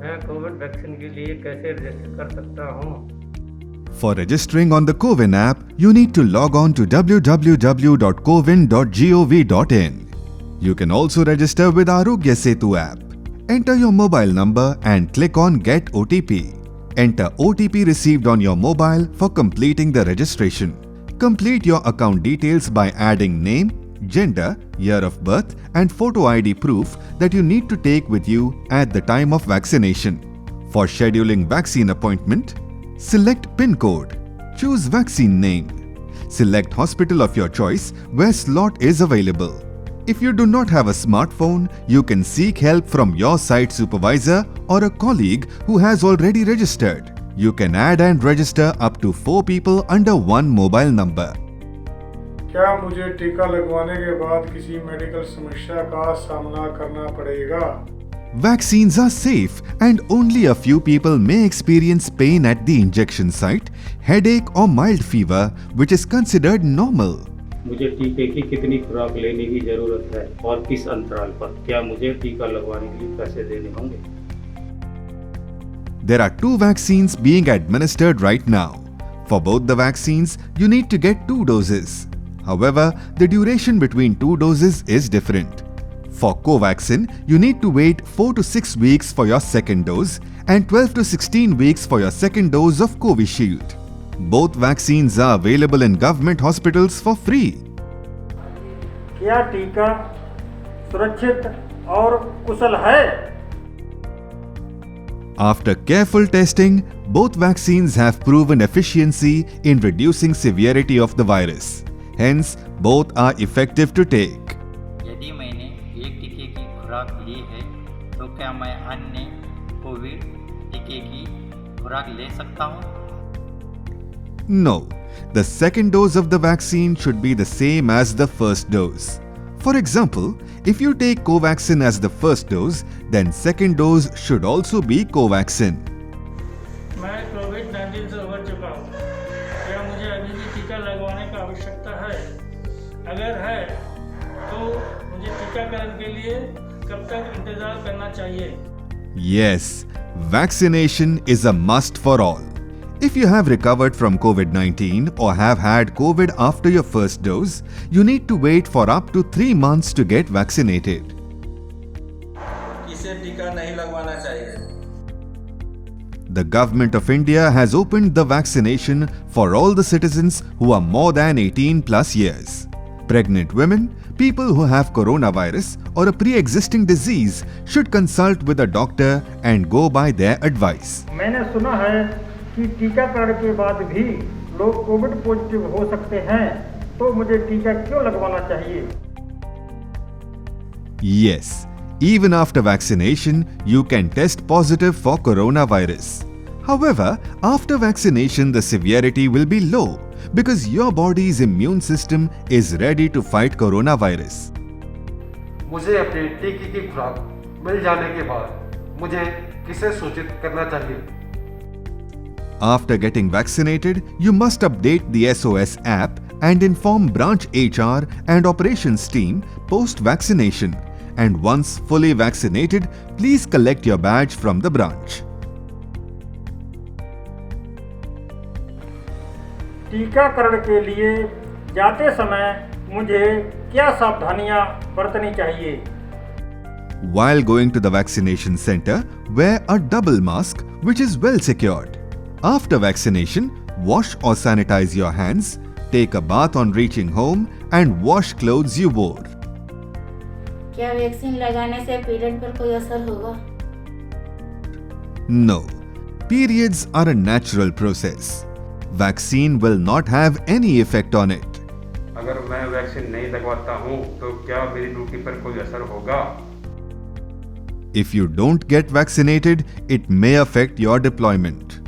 मैं Covid vaccine के लिए कैसे रजिस्टर कर सकता हूँ? For registering on the CoWIN app, you need to log on to www.cowin.gov.in. You can also register with Arogya Setu app. Enter your mobile number and click on Get OTP. Enter OTP received on your mobile for completing the registration. Complete your account details by adding name, gender, year of birth and photo ID proof that you need to take with you at the time of vaccination. For scheduling vaccine appointment, select PIN code. Choose vaccine name. Select hospital of your choice where slot is available. If you do not have a smartphone, you can seek help from your site supervisor or a colleague who has already registered. You can add and register up to 4 people under one mobile number. क्या मुझे टीका लगवाने के बाद किसी medical समस्या का सामना करना पड़ेगा? Vaccines are safe and only a few people may experience pain at the injection site, headache or mild fever, which is considered normal. मुझे टीके की कितनी खुराक लेने की जरूरत है और किस अंतराल पर? क्या मुझे टीका लगवाने के लिए पैसे देने होंगे? There are 2 vaccines being administered right now. For both the vaccines, you need to get 2 doses. However, the duration between 2 doses is different. For Covaxin, you need to wait 4 to 6 weeks for your second dose and 12 to 16 weeks for your second dose of Covishield. Both vaccines are available in government hospitals for free. क्या टीका सुरक्षित और कुशल है? After careful testing, both vaccines have proven efficiency in reducing severity of the virus. Hence, both are effective to take. यदि मैंने एक टीके की खुराक ली है तो क्या मैं अन्य कोविड टीके की खुराक ले सकता हूँ? No, the second dose of the vaccine should be the same as the first dose. For example, if you take Covaxin as the first dose, then second dose should also be Covaxin. मैं कोविड-19 से उबर चुका हूँ। क्या मुझे अभी भी टीका लगवाने की आवश्यकता है? अगर है, तो मुझे टीकाकरण के लिए कब तक इंतजार करना चाहिए? Yes, vaccination is a must for all. If you have recovered from COVID-19 or have had COVID after your first dose, you need to wait for up to 3 months to get vaccinated. किसे टीका नहीं लगवाना चाहिए? The Government of India has opened the vaccination for all the citizens who are more than 18 plus years. Pregnant women, people who have coronavirus or a pre-existing disease should consult with a doctor and go by their advice. मैंने सुना है कि टीकाकरण के बाद भी लोग Covid positive हो सकते हैं, तो मुझे टीका क्यों लगवाना चाहिए? Yes, even after vaccination, you can test positive for coronavirus. However, after vaccination, the severity will be low because your body's immune system is ready to fight coronavirus. मुझे अपने टीके की खुराक मिल जाने के बाद मुझे किसे सूचित करना चाहिए? After getting vaccinated, you must update the SOS app and inform branch HR and operations team post-vaccination. And once fully vaccinated, please collect your badge from the branch. टीकाकरण के लिए जाते समय मुझे क्या सावधानियां बरतनी चाहिए? While going to the vaccination center, wear a double mask which is well secured. After vaccination, wash or sanitize your hands, take a bath on reaching home and wash clothes you wore. क्या vaccine लगाने से period पर कोई असर होगा? No. Periods are a natural process. Vaccine will not have any effect on it. अगर मैं vaccine नहीं लगवाता हूँ तो क्या मेरी ड्यूटी पर कोई असर होगा? If you don't get vaccinated, it may affect your deployment.